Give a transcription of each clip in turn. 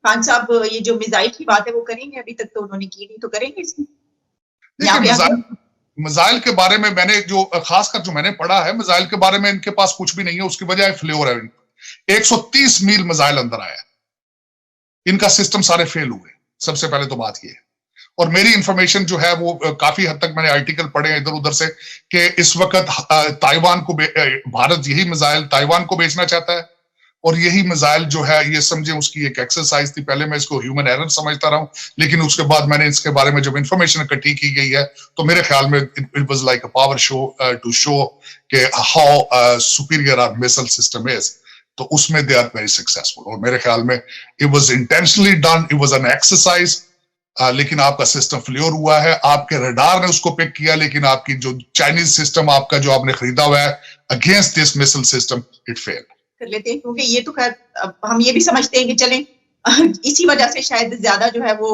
खान साहब ये जो मिसाइल की बात है वो करेंगे? अभी तक तो उन्होंने की नहीं, तो करेंगे इसमें? देखिए, मिसाइल के बारे में मैंने जो खासकर जो मैंने पढ़ा है, मिसाइल के बारे में इनके पास कुछ भी नहीं है। उसकी वजह फ्लेवर है। 130 मील मिसाइल अंदर आया, इनका सिस्टम सारे फेल हुए। सबसे पहले तो बात ये है। और मेरी इंफॉर्मेशन जो है वो काफी हद तक मैंने आर्टिकल पढ़े इधर उधर से कि इस वक्त ताइवान को भारत यही मिसाइल ताइवान को बेचना चाहता है। और यही मिसाइल जो है ये समझे उसकी एक एक्सरसाइज थी। पहले मैं इसको ह्यूमन एरर समझता रहा हूं, लेकिन उसके बाद मैंने इसके बारे में जब इंफॉर्मेशन इकट्ठी की गई है तो मेरे ख्याल में it was like a power show to show कि how superior our missile system is. तो उसमें दे आर वेरी सक्सेसफुल। और मेरे ख्याल में it was intentionally done, it was an exercise. लेकिन आपका सिस्टम फेल्योर हुआ है। आपके रडार ने उसको पिक किया, लेकिन आपकी जो चाइनीज सिस्टम आपका जो आपने खरीदा हुआ है against this missile system, it failed कर लेते हैं। क्योंकि ये तो खैर हम ये भी समझते हैं कि चलें इसी वजह से शायद ज्यादा जो है वो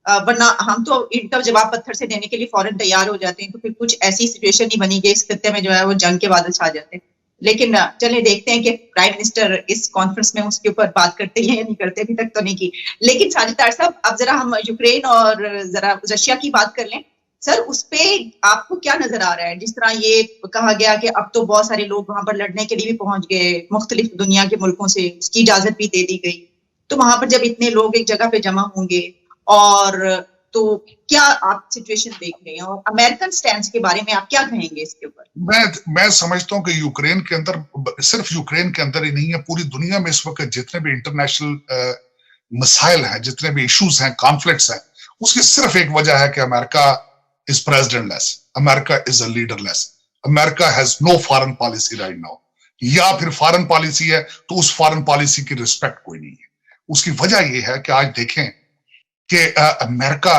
वरना हम तो इनका जवाब पत्थर से देने के लिए फौरन तैयार हो जाते हैं। तो फिर कुछ ऐसी सिचुएशन नहीं बनी कि इस खत्ते में जो है वो जंग के बादल छा जाते हैं। लेकिन चले देखते हैं कि प्राइम मिनिस्टर इस कॉन्फ्रेंस में उसके ऊपर बात करते हैं या नहीं करते। अभी तक तो नहीं की। लेकिन साजिद साहब, अब जरा हम यूक्रेन और जरा रशिया की बात कर लें। सर, उस पे आपको क्या नजर आ रहा है? जिस तरह ये कहा गया कि अब तो बहुत सारे लोग वहां पर लड़ने के लिए भी पहुंच गए, मुख्तलिफ दुनिया के मुल्कों से उसकी इजाजत भी दे दी गई। तो वहां पर जब इतने लोग एक जगह पे जमा होंगे और तो क्या आप सिचुएशन देख रहे हैं? और अमेरिकन स्टैंड के बारे में आप क्या कहेंगे इसके ऊपर? मैं समझता हूँ कि यूक्रेन के अंदर, सिर्फ यूक्रेन के अंदर ही नहीं है, पूरी दुनिया में इस वक्त जितने भी इंटरनेशनल मसाइल हैं, जितने भी इश्यूज हैं, कॉन्फ्लिक्ट्स हैं, उसकी सिर्फ एक वजह है कि America is presidentless. America is a leaderless. America has no foreign policy right now. या फिर फॉरेन पॉलिसी है तो उस फॉरेन पॉलिसी की रिस्पेक्ट कोई नहीं है। उसकी वजह यह है कि आज देखें कि अमेरिका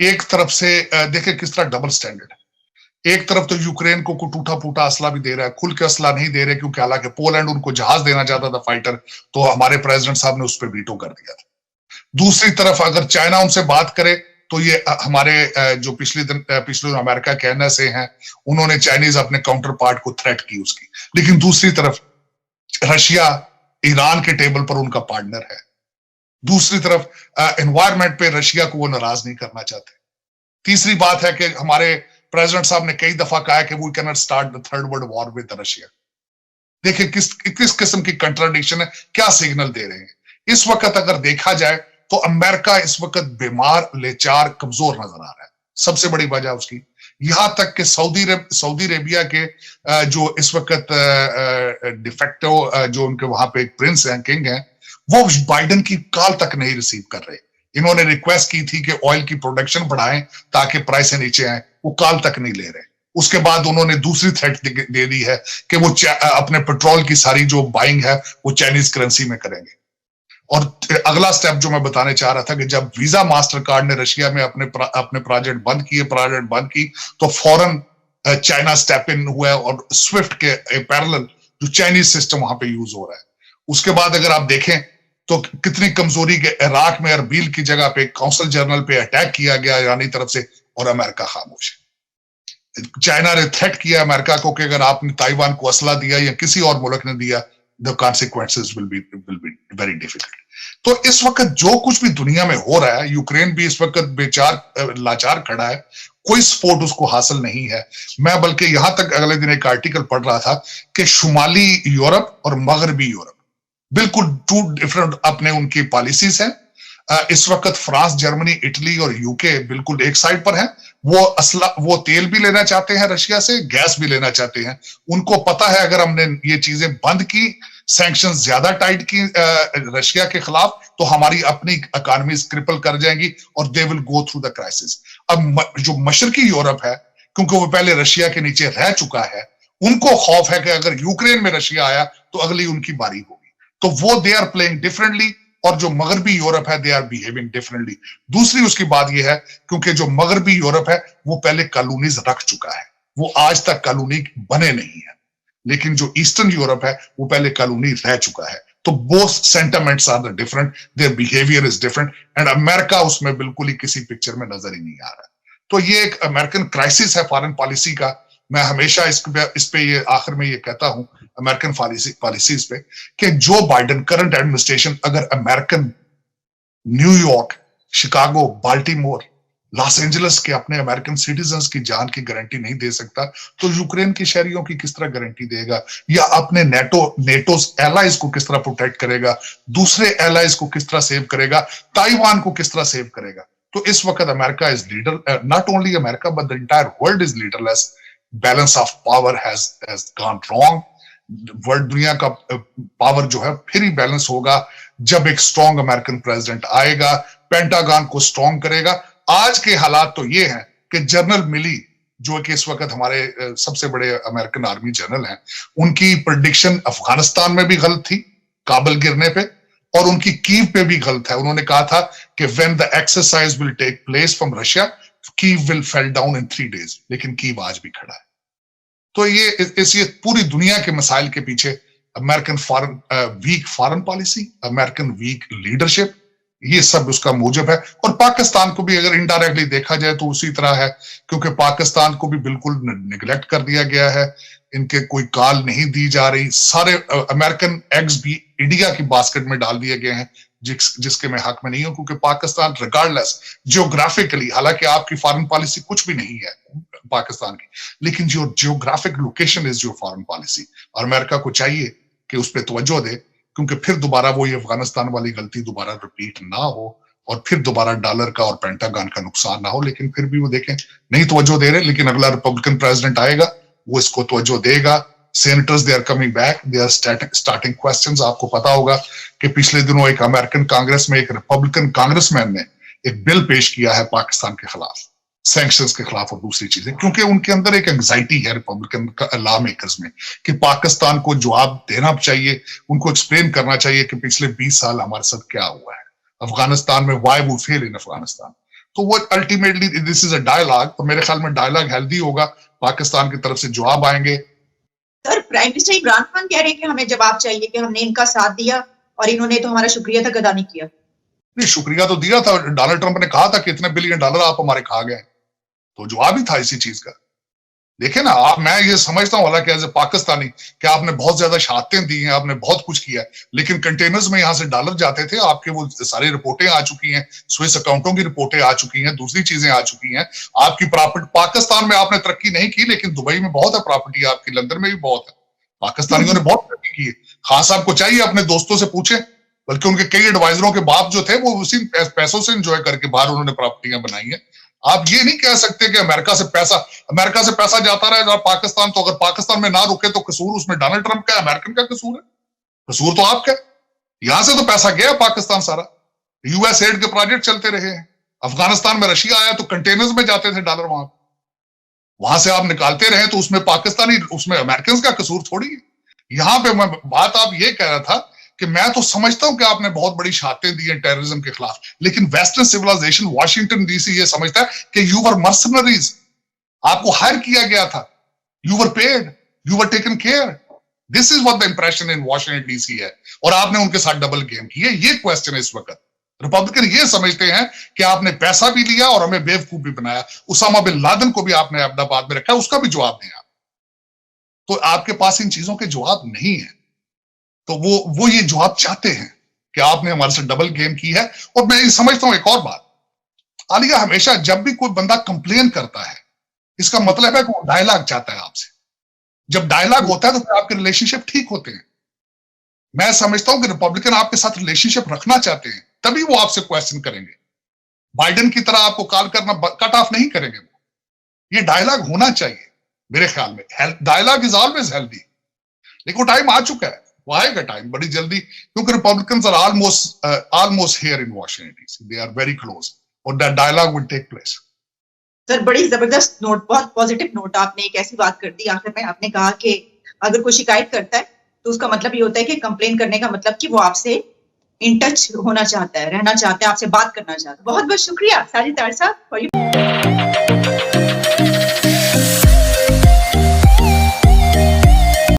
एक तरफ से देखें किस तरह डबल स्टैंडर्ड है। एक तरफ तो यूक्रेन को टूटा फूटा असला भी दे रहा है, खुल के असला नहीं दे रहे, क्योंकि हालांकि पोलैंड उनको जहाज देना चाहता था फाइटर, तो हमारे प्रेसिडेंट साहब ने उस पर वीटो कर दिया था। दूसरी तरफ अगर चाइना उनसे बात करे तो ये हमारे जो पिछले दिन अमेरिका कहने से हैं, उन्होंने चाइनीज अपने काउंटर पार्ट को थ्रेट की उसकी। लेकिन दूसरी तरफ रशिया ईरान के टेबल पर उनका पार्टनर है। दूसरी तरफ एनवायरमेंट पे रशिया को वो नाराज नहीं करना चाहते। तीसरी बात है कि हमारे प्रेसिडेंट साहब ने कई दफा कहा है कि we can not start the third world war with Russia. देखिए किस किस्म की कंट्राडिक्शन है, क्या सिग्नल दे रहे हैं। इस वक्त अगर देखा जाए तो अमेरिका इस वक्त बीमार, लेचार, कमजोर नजर आ रहा है। सबसे बड़ी वजह उसकी, यहां तक कि सऊदी अरेबिया के जो इस वक्त डिफेक्टो जो उनके वहां पे एक प्रिंस हैं, किंग हैं, वो बाइडेन की कॉल तक नहीं रिसीव कर रहे। इन्होंने रिक्वेस्ट की थी कि ऑयल की प्रोडक्शन बढ़ाएं ताकि प्राइस नीचे आए, वो कॉल तक नहीं ले रहे। उसके बाद उन्होंने दूसरी थ्रेट दे दी है कि वो अपने पेट्रोल की सारी जो बाइंग है वो चाइनीज करेंसी में करेंगे। और अगला स्टेप जो मैं बताने चाह रहा था कि जब वीजा मास्टर कार्ड ने रशिया में अपने प्रोजेक्ट बंद की तो फौरन चाइना स्टेप इन हुआ और स्विफ्ट के पैरेलल जो चाइनीज सिस्टम वहां पे यूज हो रहा है। उसके बाद अगर आप देखें तो कितनी कमजोरी के इराक में अरबील की जगह पे काउंसिल जनरल पे अटैक किया गया ईरानी तरफ से और अमेरिका खामोश है। चाइना ने थ्रेट किया अमेरिका को कि अगर आपने ताइवान को असला दिया या किसी और मुल्क ने दिया, the consequences will be very difficult. तो इस वक्त जो कुछ भी दुनिया में हो रहा है, यूक्रेन भी इस वक्त बेचार लाचार खड़ा है, कोई सपोर्ट उसको हासिल नहीं है। मैं बल्कि यहां तक अगले दिन एक आर्टिकल पढ़ रहा था कि शुमाली यूरोप और मगरबी यूरोप बिल्कुल टू डिफरेंट अपने उनकी पॉलिसीज हैं। इस वक्त फ्रांस, जर्मनी, इटली और यूके बिल्कुल एक साइड पर हैं। वो तेल भी लेना चाहते हैं रशिया से, गैस भी लेना चाहते हैं। उनको पता है अगर हमने ये चीजें बंद की, सैंक्शंस ज्यादा टाइट की रशिया के खिलाफ, तो हमारी अपनी इकोनॉमी क्रिपल कर जाएंगी और they will go through the crisis. अब जो मशरकी यूरोप है, क्योंकि वो पहले रशिया के नीचे रह चुका है, उनको खौफ है कि अगर यूक्रेन में रशिया आया तो अगली उनकी बारी होगी। तो वो दे आर प्लेइंग डिफरेंटली, और जो मगरबी यूरोप है दे आर बिहेविंग डिफरेंटली। दूसरी उसकी बात यह है क्योंकि जो मगरबी यूरोप है वो पहले कॉलोनीज रख चुका है, वो आज तक कॉलोनी बने नहीं है। लेकिन जो ईस्टर्न यूरोप है वो पहले कॉलोनी रह चुका है। तो both sentiments are different, their behaviour is different, and America उसमें बिल्कुल ही किसी पिक्चर में नजर ही नहीं आ रहा। तो ये एक अमेरिकन क्राइसिस है फॉरेन पॉलिसी का। मैं हमेशा इस पे ये आखिर में ये कहता हूं अमेरिकन पॉलिसीज पे कि जो बाइडेन करंट एडमिनिस्ट्रेशन अगर American New York, Chicago, Baltimore, Los Angeles के अपने अमेरिकन सिटीजन्स की जान की गारंटी नहीं दे सकता, तो यूक्रेन के शहरियों की किस तरह गारंटी देगा? या अपने नेटो एलाइज को किस तरह प्रोटेक्ट करेगा? दूसरे एलाइज को किस तरह सेव करेगा? ताइवान को किस तरह सेव करेगा? तो इस वक्त America is leader, not only America but the entire world is leaderless. Balance of power has gone wrong. World दुनिया का पावर जो है फिर ही बैलेंस होगा जब एक स्ट्रॉन्ग अमेरिकन प्रेसिडेंट आएगा, पेंटागन को स्ट्रॉन्ग करेगा. आज के हालात तो ये हैं कि जनरल मिली, जो कि इस वक्त हमारे सबसे बड़े अमेरिकन आर्मी जनरल हैं, उनकी प्रेडिक्शन अफगानिस्तान में भी गलत थी काबुल गिरने पे, और उनकी कीव पे भी गलत है. उन्होंने कहा था कि when the exercise will take place from Russia, Kyiv will fail down in 3 days, लेकिन कीव आज भी खड़ा है. तो ये पूरी दुनिया के मसाइल के पीछे American weak foreign policy, American weak leadership, ये सब उसका मूजब है. और पाकिस्तान को भी अगर इनडायरेक्टली देखा जाए तो उसी तरह है, क्योंकि पाकिस्तान को भी बिल्कुल निगलेक्ट कर दिया गया है. इनके कोई कॉल नहीं दी जा रही. सारे अमेरिकन एग्स भी इंडिया की बास्केट में डाल दिए गए हैं, जिसके मैं हक में नहीं हूं, क्योंकि पाकिस्तान रिगार्डलेस जियोग्राफिकली, हालांकि आपकी फॉरेन पॉलिसी कुछ भी नहीं है पाकिस्तान की, लेकिन जो जियोग्राफिक लोकेशन इज जो फॉरेन पॉलिसी, और अमेरिका को चाहिए कि उस पर तवज्जो दे, क्योंकि फिर दोबारा वो ये अफगानिस्तान वाली गलती दोबारा रिपीट ना हो, और फिर दोबारा डॉलर का और पेंटागन का नुकसान ना हो. लेकिन फिर भी वो देखें, नहीं तवज्जो दे रहे, लेकिन अगला रिपब्लिकन प्रेसिडेंट आएगा, वो इसको तवज्जो देगा. Senators they are coming back, they are starting questions. आपको पता होगा कि पिछले दिनों एक अमेरिकन कांग्रेस में एक रिपब्लिकन कांग्रेसमैन ने एक बिल पेश किया है पाकिस्तान के खिलाफ, सैंक्शंस के खिलाफ और दूसरी चीजें, क्योंकि उनके अंदर एक एंग्जाइटी है रिपब्लिकन लॉ मेकर्स में कि पाकिस्तान को जवाब देना चाहिए, उनको एक्सप्लेन करना चाहिए कि पिछले 20 साल हमारे साथ क्या हुआ है अफगानिस्तान में, why we fail in Afghanistan. तो वो ultimately this is a dialogue, तो मेरे ख्याल में डायलॉग हेल्दी होगा, पाकिस्तान की तरफ से जवाब आएंगे. Sir, prime minister Imran Khan कह रहे हैं कि हमें जवाब चाहिए कि हमने इनका साथ दिया और इन्होंने तो हमारा शुक्रिया तक अदा नहीं किया. नहीं, शुक्रिया तो दिया था. डोनाल्ड ट्रंप ने कहा था कि इतने बिलियन डॉलर आप हमारे खा गए, तो जवाब ही था इसी चीज का. देखे ना आप, मैं ये समझता हूं हालांकि एज ए पाकिस्तानी कि आपने बहुत ज्यादा शहादतें दी हैं, आपने बहुत कुछ किया है, लेकिन कंटेनर्स में यहां से डॉलर जाते थे. आपके वो सारी रिपोर्टें आ चुकी हैं, स्विस अकाउंटों की रिपोर्टें आ चुकी हैं, दूसरी चीजें आ चुकी हैं. आपकी प्रॉपर्टी पाकिस्तान में आपने तरक्की नहीं की, लेकिन दुबई में बहुत है प्रॉपर्टी आपकी, लंदन में भी बहुत है. पाकिस्तानियों ने बहुत तरक्की की है. खान साहब को चाहिए अपने दोस्तों से पूछे, बल्कि उनके कई एडवाइजरों के बाप जो थे वो उसी पैसों से एंजॉय करके बाहर उन्होंने प्रॉपर्टियां बनाई है. आप ये नहीं कह सकते कि अमेरिका से पैसा जाता रहे पाकिस्तान, तो अगर पाकिस्तान में ना रुके तो कसूर उसमें डोनाल्ड ट्रंप का, अमेरिकन का कसूर है? कसूर तो आपका है. यहां से तो पैसा गया पाकिस्तान सारा, यूएस एड के प्रोजेक्ट चलते रहे हैं. अफगानिस्तान में रशिया आया तो कंटेनर्स में जाते थे डॉलर, वहां से आप निकालते रहे, तो उसमें पाकिस्तानी, उसमें अमेरिकन का कसूर थोड़ी है. यहां पे मैं बात आप ये कह रहा था कि मैं तो समझता हूं कि आपने बहुत बड़ी शहादतें दी हैं टेररिज्म के खिलाफ, लेकिन वेस्टर्न सिविलाइजेशन, वॉशिंगटन डीसी ये समझता है कि यू वर मर्सनरीज, आपको हायर किया गया था, you were paid, you were taken care. This is what the impression in Washington DC है, और आपने उनके साथ डबल गेम की है. ये क्वेश्चन है इस वक्त. रिपब्लिकन ये समझते हैं कि आपने पैसा भी लिया और हमें बेवकूफ भी बनाया. उसामा बिन लादेन को भी आपने अहमदाबाद में रखा, उसका भी जवाब दें आप. तो आपके पास इन चीजों के जवाब नहीं है, तो वो ये जवाब चाहते हैं कि आपने हमारे साथ डबल गेम की है. और मैं ये समझता हूं एक और बात, आलिया, हमेशा जब भी कोई बंदा कंप्लेन करता है, इसका मतलब है कि वो डायलॉग चाहता है आपसे. जब डायलॉग होता है तो फिर आपके रिलेशनशिप ठीक होते हैं. मैं समझता हूं कि रिपब्लिकन आपके साथ रिलेशनशिप रखना चाहते हैं, तभी वो आपसे क्वेश्चन करेंगे. बाइडेन की तरह आपको कॉल करना कट ऑफ नहीं करेंगे. वो ये डायलॉग होना चाहिए मेरे ख्याल में. डायलॉग इज ऑलवेज हेल्दी, लेकिन वो टाइम आ चुका है, वो आएगा टाइम बड़ी जल्दी, क्योंकि Republicans are almost here in Washington DC, they are very close, और that dialogue will take place. Sir, बड़ी जबरदस्त नोट, बहुत पॉजिटिव नोट आपने एक ऐसी बात कर दी आखिर में. आपने कहा कि अगर कोई शिकायत करता है तो उसका मतलब ये होता है कि कंप्लेन करने का मतलब कि वो आपसे इन टच होना चाहता है, रहना चाहता है, आपसे बात करना चाहता है. बहुत बहुत शुक्रिया साजिद तार साहब.